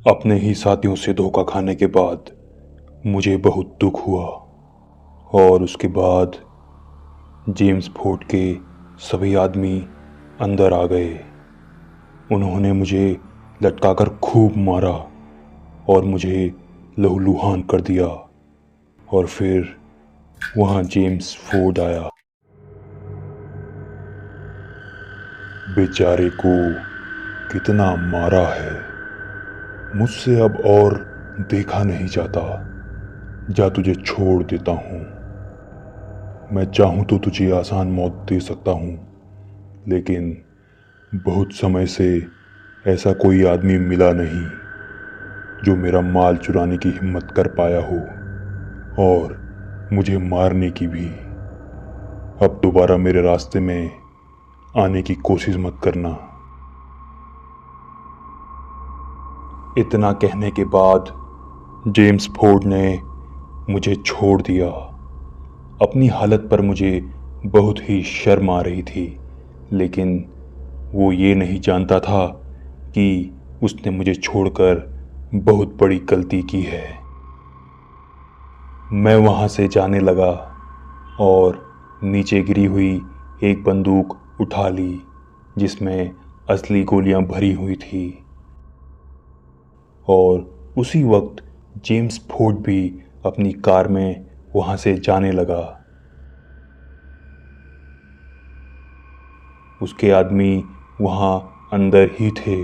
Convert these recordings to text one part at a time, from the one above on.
अपने ही साथियों से धोखा खाने के बाद मुझे बहुत दुख हुआ और उसके बाद जेम्स फोर्ड के सभी आदमी अंदर आ गए। उन्होंने मुझे लटकाकर खूब मारा और मुझे लहूलुहान कर दिया और फिर वहाँ जेम्स फोर्ड आया। बेचारे को कितना मारा है, मुझसे अब और देखा नहीं जाता। जा, तुझे छोड़ देता हूँ। मैं चाहूँ तो तुझे आसान मौत दे सकता हूँ, लेकिन बहुत समय से ऐसा कोई आदमी मिला नहीं जो मेरा माल चुराने की हिम्मत कर पाया हो और मुझे मारने की भी। अब दोबारा मेरे रास्ते में आने की कोशिश मत करना। इतना कहने के बाद जेम्स फोर्ड ने मुझे छोड़ दिया। अपनी हालत पर मुझे बहुत ही शर्म आ रही थी, लेकिन वो ये नहीं जानता था कि उसने मुझे छोड़कर बहुत बड़ी गलती की है। मैं वहाँ से जाने लगा और नीचे गिरी हुई एक बंदूक उठा ली जिसमें असली गोलियां भरी हुई थी। और उसी वक्त जेम्स फोर्ड भी अपनी कार में वहाँ से जाने लगा। उसके आदमी वहाँ अंदर ही थे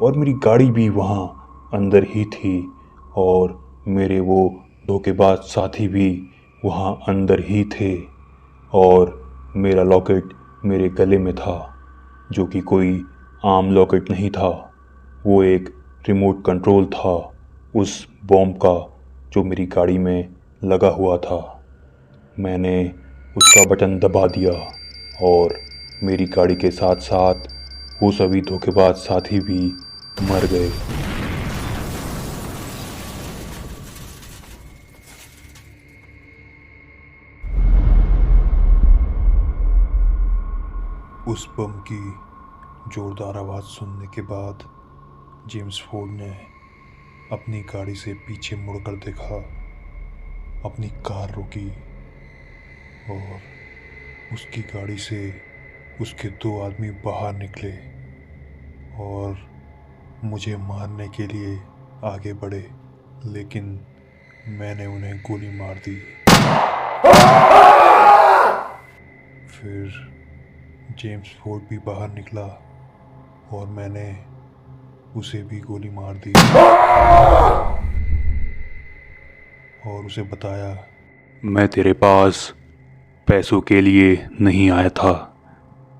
और मेरी गाड़ी भी वहाँ अंदर ही थी और मेरे वो धोखेबाज साथी भी वहाँ अंदर ही थे और मेरा लॉकेट मेरे गले में था, जो कि कोई आम लॉकेट नहीं था। वो एक रिमोट कंट्रोल था उस बॉम्ब का जो मेरी गाड़ी में लगा हुआ था। मैंने उसका बटन दबा दिया और मेरी गाड़ी के साथ साथ वो सभी धोखेबाज साथी भी मर गए। उस बम की जोरदार आवाज़ सुनने के बाद जेम्स फोर्ड ने अपनी गाड़ी से पीछे मुड़कर देखा, अपनी कार रोकी और उसकी गाड़ी से उसके दो आदमी बाहर निकले और मुझे मारने के लिए आगे बढ़े, लेकिन मैंने उन्हें गोली मार दी। फिर जेम्स फोर्ड भी बाहर निकला और मैंने उसे भी गोली मार दी और उसे बताया, मैं तेरे पास पैसों के लिए नहीं आया था,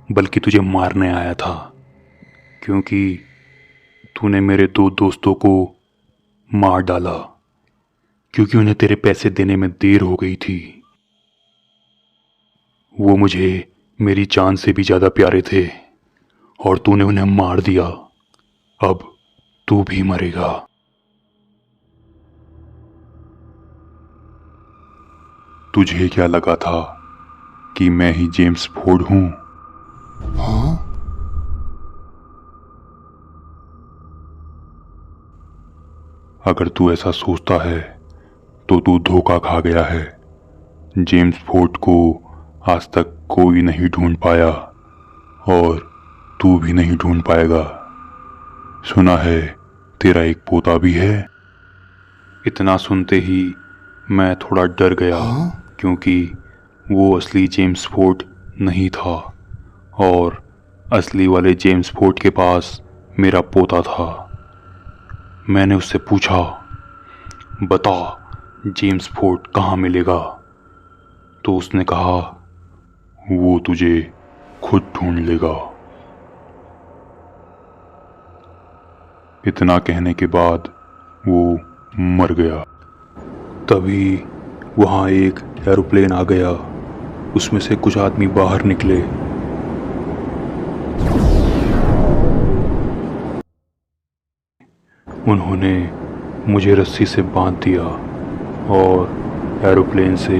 बल्कि तुझे मारने आया था, क्योंकि तूने मेरे दो दोस्तों को मार डाला, क्योंकि उन्हें तेरे पैसे देने में देर हो गई थी। वो मुझे मेरी जान से भी ज़्यादा प्यारे थे और तूने उन्हें मार दिया। अब तू भी मरेगा। तुझे क्या लगा था कि मैं ही जेम्स फोर्ड हूं? हाँ? अगर तू ऐसा सोचता है तो तू धोखा खा गया है। जेम्स फोर्ड को आज तक कोई नहीं ढूंढ पाया और तू भी नहीं ढूंढ पाएगा। सुना है तेरा एक पोता भी है। इतना सुनते ही मैं थोड़ा डर गया। हाँ? क्योंकि वो असली जेम्स फोर्ड नहीं था और असली वाले जेम्स फोर्ड के पास मेरा पोता था। मैंने उससे पूछा, बता जेम्स फोर्ड कहाँ मिलेगा? तो उसने कहा, वो तुझे खुद ढूंढ लेगा। इतना कहने के बाद वो मर गया। तभी वहाँ एक एरोप्लेन आ गया। उसमें से कुछ आदमी बाहर निकले। उन्होंने मुझे रस्सी से बांध दिया और एरोप्लेन से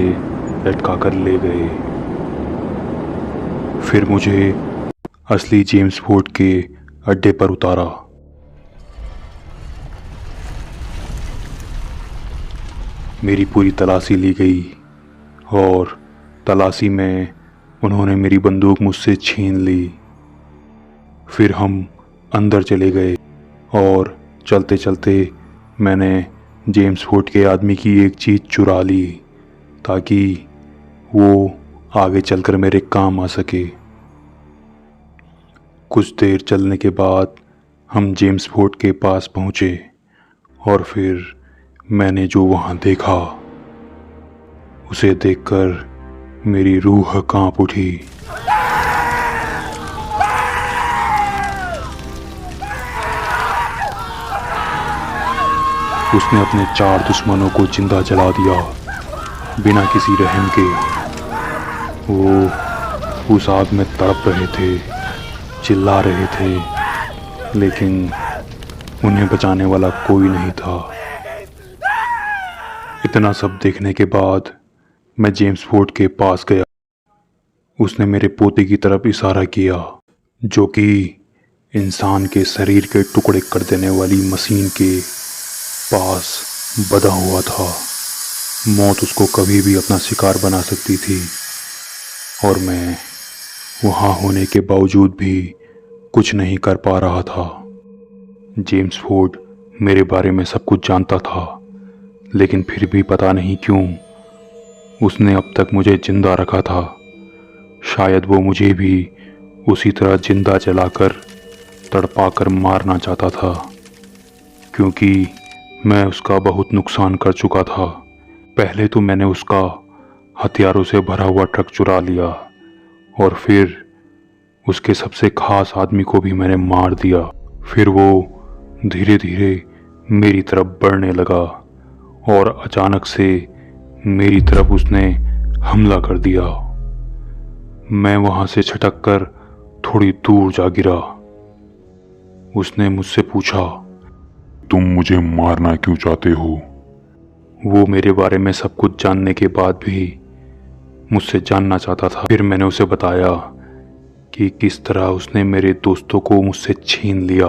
लटकाकर ले गए। फिर मुझे असली जेम्स फोर्ड के अड्डे पर उतारा। मेरी पूरी तलाशी ली गई और तलाशी में उन्होंने मेरी बंदूक मुझसे छीन ली। फिर हम अंदर चले गए और चलते चलते मैंने जेम्स फोर्ड के आदमी की एक चीज़ चुरा ली ताकि वो आगे चलकर मेरे काम आ सके। कुछ देर चलने के बाद हम जेम्स फोर्ड के पास पहुँचे और फिर मैंने जो वहाँ देखा उसे देखकर मेरी रूह कांप उठी। उसने अपने 4 दुश्मनों को जिंदा जला दिया बिना किसी रहम के। वो उस आग में तड़प रहे थे, चिल्ला रहे थे, लेकिन उन्हें बचाने वाला कोई नहीं था। इतना सब देखने के बाद मैं जेम्स फोर्ड के पास गया। उसने मेरे पोते की तरफ इशारा किया जो कि इंसान के शरीर के टुकड़े कर देने वाली मशीन के पास बंधा हुआ था। मौत उसको कभी भी अपना शिकार बना सकती थी और मैं वहाँ होने के बावजूद भी कुछ नहीं कर पा रहा था। जेम्स फोर्ड मेरे बारे में सब कुछ जानता था, लेकिन फिर भी पता नहीं क्यों उसने अब तक मुझे जिंदा रखा था। शायद वो मुझे भी उसी तरह जिंदा जलाकर तड़पाकर मारना चाहता था, क्योंकि मैं उसका बहुत नुकसान कर चुका था। पहले तो मैंने उसका हथियारों से भरा हुआ ट्रक चुरा लिया और फिर उसके सबसे खास आदमी को भी मैंने मार दिया। फिर वो धीरे धीरे मेरी तरफ बढ़ने लगा और अचानक से मेरी तरफ उसने हमला कर दिया। मैं वहाँ से छटक कर थोड़ी दूर जा गिरा। उसने मुझसे पूछा, तुम मुझे मारना क्यों चाहते हो? वो मेरे बारे में सब कुछ जानने के बाद भी मुझसे जानना चाहता था। फिर मैंने उसे बताया कि किस तरह उसने मेरे दोस्तों को मुझसे छीन लिया।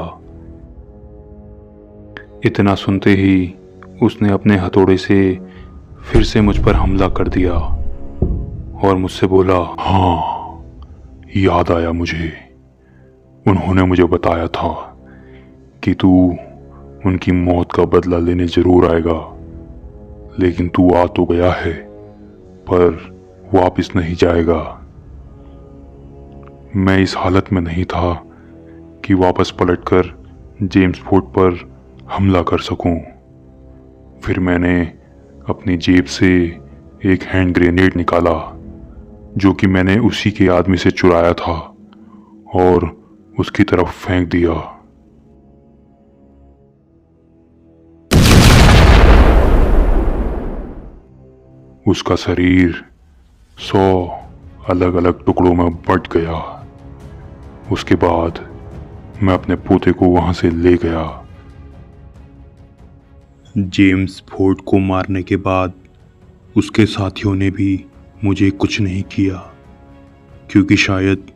इतना सुनते ही उसने अपने हथौड़े से फिर से मुझ पर हमला कर दिया और मुझसे बोला, हाँ, याद आया मुझे। उन्होंने मुझे बताया था कि तू उनकी मौत का बदला लेने जरूर आएगा, लेकिन तू आ तो गया है पर वापस नहीं जाएगा। मैं इस हालत में नहीं था कि वापस पलटकर जेम्स फोर्ड पर हमला कर सकूं। फिर मैंने अपनी जेब से एक हैंड ग्रेनेड निकाला जो कि मैंने उसी के आदमी से चुराया था और उसकी तरफ फेंक दिया। उसका शरीर 100 अलग अलग टुकड़ों में बंट गया। उसके बाद मैं अपने पोते को वहां से ले गया। जेम्स फोर्ड को मारने के बाद उसके साथियों ने भी मुझे कुछ नहीं किया, क्योंकि शायद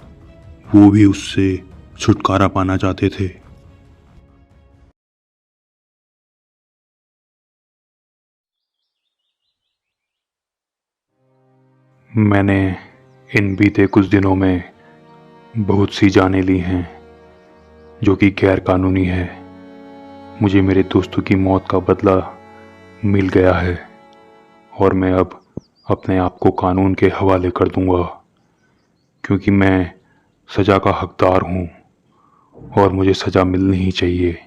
वो भी उससे छुटकारा पाना चाहते थे। मैंने इन बीते कुछ दिनों में बहुत सी जानें ली हैं जो कि गैर कानूनी है। मुझे मेरे दोस्तों की मौत का बदला मिल गया है और मैं अब अपने आप को कानून के हवाले कर दूंगा, क्योंकि मैं सज़ा का हकदार हूँ और मुझे सज़ा मिलनी ही चाहिए।